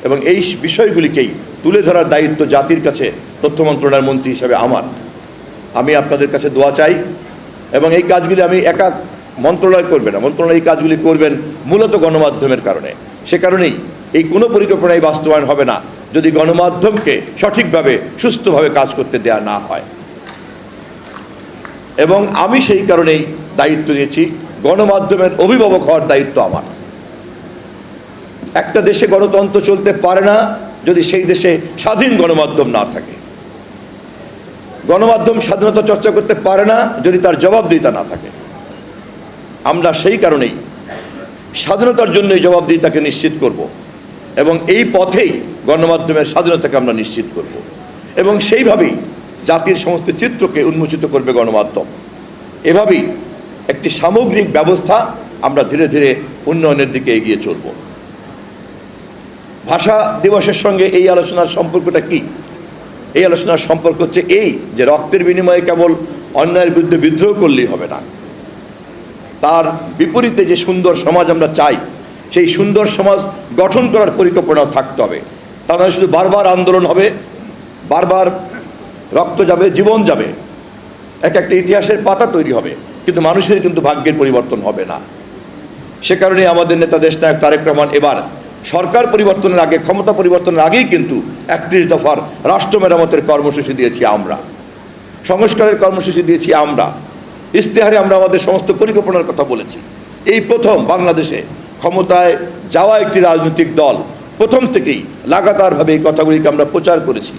এবং এই বিষয়গুলিকেই তুলে ধরার দায়িত্ব জাতির কাছে তথ্য মন্ত্রণালয়ের মন্ত্রী হিসেবে আমি আপনাদের কাছে দোয়া চাই। এবং এই কাজগুলি আমি একা মন্ত্রণালয় করবে না, মন্ত্রণালয় এই কাজগুলি করবেন মূলত গণমাধ্যমের কারণে। সে কারণেই এই কোনো পরিকল্পনাই বাস্তবায়ন হবে না যদি গণমাধ্যমকে সঠিকভাবে সুস্থভাবে কাজ করতে দেয়া না হয়। এবং আমি সেই কারণেই দায়িত্ব নিয়েছি, গণমাধ্যমের অভিভাবক হওয়ার দায়িত্ব আমার। একটা দেশে গণতন্ত্র চলতে পারে না যদি সেই দেশে স্বাধীন গণমাধ্যম না থাকে। গণমাধ্যম স্বাধীনতা চর্চা করতে পারে না যদি তার জবাবদিহিতা না থাকে। আমরা সেই কারণেই স্বাধীনতার জন্য এই জবাবদিহিতাকে নিশ্চিত করব এবং এই পথেই গণমাধ্যমের স্বাধীনতাকে আমরা নিশ্চিত করব এবং সেইভাবেই জাতির সমস্ত চিত্রকে উন্মোচিত করবে গণমাধ্যম। এভাবেই একটি সামগ্রিক ব্যবস্থা আমরা ধীরে ধীরে উন্নয়নের দিকে এগিয়ে চলব। ভাষা দিবসের সঙ্গে এই আলোচনার সম্পর্কটা কি? এই আলোচনার সম্পর্ক হচ্ছে এই যে রক্তের বিনিময়ে কেবল অন্যায়ের বিরুদ্ধে বিদ্রোহ করলেই হবে না, তার বিপরীতে যে সুন্দর সমাজ আমরা চাই সেই সুন্দর সমাজ গঠন করার পরিকল্পনাও থাকতে হবে। তা নয় শুধু বারবার আন্দোলন হবে, বারবার রক্ত যাবে, জীবন যাবে, এক একটা ইতিহাসের পাতা তৈরি হবে, কিন্তু মানুষের কিন্তু ভাগ্যের পরিবর্তন হবে না। সে কারণে আমাদের নেতা দেশনায়ক তারেক রহমান এবার সরকার পরিবর্তনের আগে, ক্ষমতা পরিবর্তনের আগেই কিন্তু 31 দফার রাষ্ট্র মেরামতের কর্মসূচি দিয়েছি আমরা, সংস্কারের কর্মসূচি দিয়েছি আমরা, ইশতেহারে আমরা আমাদের সমস্ত পরিকল্পনার কথা বলেছি। এই প্রথম বাংলাদেশে ক্ষমতায় যাওয়া একটি রাজনৈতিক দল প্রথম থেকেই লাগাতারভাবে এই কথাগুলিকে আমরা প্রচার করেছি,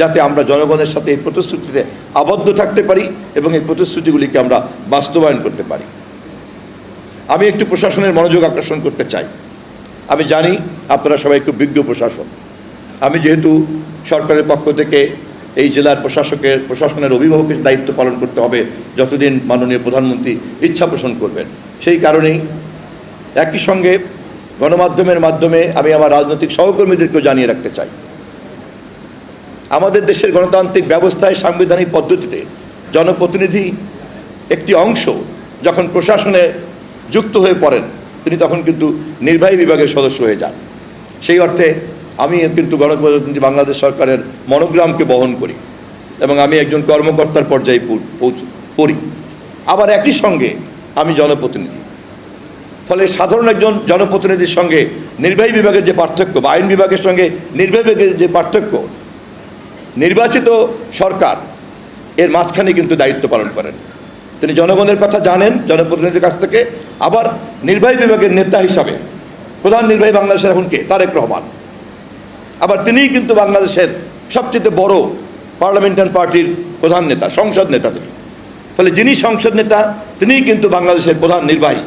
যাতে আমরা জনগণের সাথে এই প্রতিশ্রুতিতে আবদ্ধ থাকতে পারি এবং এই প্রতিশ্রুতিগুলিকে আমরা বাস্তবায়ন করতে পারি। আমি একটু প্রশাসনের মনোযোগ আকর্ষণ করতে চাই। আমি জানি আপনারা সবাই একটু বিজ্ঞ প্রশাসন। আমি যেহেতু সরকারের পক্ষ থেকে এই জেলার প্রশাসনের অভিভাবকের দায়িত্ব পালন করতে হবে যতদিন মাননীয় প্রধানমন্ত্রী ইচ্ছা পোষণ করবেন, সেই কারণেই একই সঙ্গে গণমাধ্যমের মাধ্যমে আমি আমার রাজনৈতিক সহকর্মীদেরকেও জানিয়ে রাখতে চাই, আমাদের দেশের গণতান্ত্রিক ব্যবস্থায় সাংবিধানিক পদ্ধতিতে জনপ্রতিনিধি একটি অংশ যখন প্রশাসনে যুক্ত হয়ে পড়েন তিনি তখন কিন্তু নির্বাহী বিভাগের সদস্য হয়ে যান। সেই অর্থে আমি কিন্তু গণপ্রজাতন্ত্রী বাংলাদেশ সরকারের মনোগ্রামকে বহন করি এবং আমি একজন কর্মকর্তার পর্যায়ে পড়ি, আবার একই সঙ্গে আমি জনপ্রতিনিধি। ফলে সাধারণ একজন জনপ্রতিনিধির সঙ্গে নির্বাহী বিভাগের যে পার্থক্য বা আইন বিভাগের সঙ্গে নির্বাহী বিভাগের যে পার্থক্য, নির্বাচিত সরকার এর মাঝখানে কিন্তু দায়িত্ব পালন করেন। তিনি জনগণের কথা জানেন জনপ্রতিনিধির কাছ থেকে, আবার নির্বাহী বিভাগের নেতা হিসাবে প্রধান নির্বাহী বাংলাদেশের এখন কে? তারেক রহমান। আবার তিনিই কিন্তু বাংলাদেশের সবচেয়ে বড় পার্লামেন্টারি পার্টির প্রধান নেতা, সংসদ নেতা তিনি। ফলে যিনি সংসদ নেতা তিনিই কিন্তু বাংলাদেশের প্রধান নির্বাহী।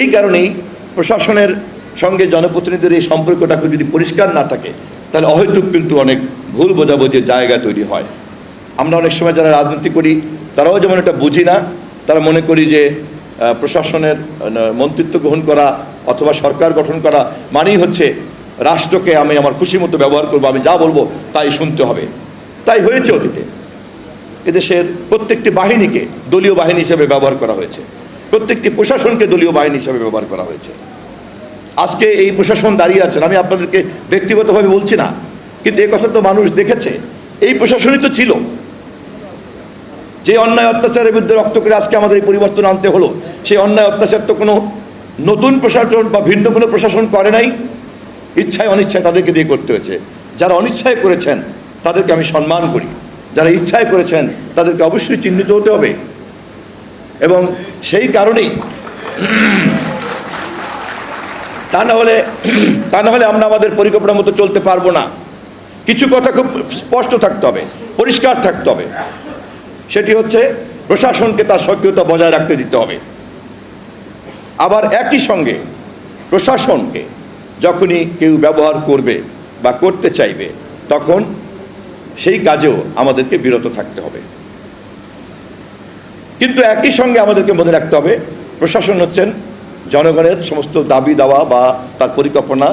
এই কারণেই প্রশাসনের সঙ্গে জনপ্রতিনিধিদের এই সম্পর্কটা যদি পরিষ্কার না থাকে তাহলে অহেতুক কিন্তু অনেক ভুল বোঝাবুঝির জায়গা তৈরি হয়। আমরা অনেক সময় যারা রাজনীতি করি তারাও যেমন এটা বুঝি না, তারা মনে করি যে প্রশাসনের মন্ত্রিত্ব গ্রহণ করা অথবা সরকার গঠন করা মানেই হচ্ছে রাষ্ট্রকে আমি আমার খুশি মতো ব্যবহার করবো, আমি যা বলবো তাই শুনতে হবে। তাই হয়েছে অতীতে, এদেশের প্রত্যেকটি বাহিনীকে দলীয় বাহিনী হিসেবে ব্যবহার করা হয়েছে, প্রত্যেকটি প্রশাসনকে দলীয় বাহিনী হিসেবে ব্যবহার করা হয়েছে। আজকে এই প্রশাসন দাঁড়িয়ে আছেন, আমি আপনাদেরকে ব্যক্তিগতভাবে বলছি না, কিন্তু এই কথা তো মানুষ দেখেছে, এই প্রশাসনই তো ছিল। যে অন্যায় অত্যাচারের বিরুদ্ধে রক্ত করে আজকে আমাদের এই পরিবর্তন আনতে হলো, সেই অন্যায় অত্যাচার তো কোনো নতুন প্রশাসন বা ভিন্ন কোনো প্রশাসন করে নাই, ইচ্ছায় অনিচ্ছায় তাদেরকে দিয়ে করতে হয়েছে। যারা অনিচ্ছায় করেছেন তাদেরকে আমি সম্মান করি, যারা ইচ্ছায় করেছেন তাদেরকে অবশ্যই চিহ্নিত হতে হবে। এবং সেই কারণেই তা না হলে আমরা আমাদের পরিকল্পনা মতো চলতে পারবো না। কিছু কথা খুব স্পষ্ট থাকতে হবে, পরিষ্কার থাকতে হবে, সেটি হচ্ছে প্রশাসনকে তার সক্রিয়তা বজায় রাখতে দিতে হবে। আবার একই সঙ্গে প্রশাসনকে যখনই কেউ ব্যবহার করবে বা করতে চাইবে তখন সেই কাজেও আমাদেরকে বিরত থাকতে হবে। কিন্তু একই সঙ্গে আমাদেরকে মনে রাখতে হবে প্রশাসন হচ্ছেন জনগণের সমস্ত দাবি দাওয়া বা তার পরিকল্পনা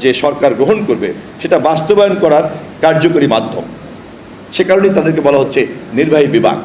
যে সরকার গ্রহণ করবে সেটা বাস্তবায়ন করার কার্যকরী মাধ্যম। সে কারণেই তাদেরকে বলা হচ্ছে নির্বাহী বিভাগ।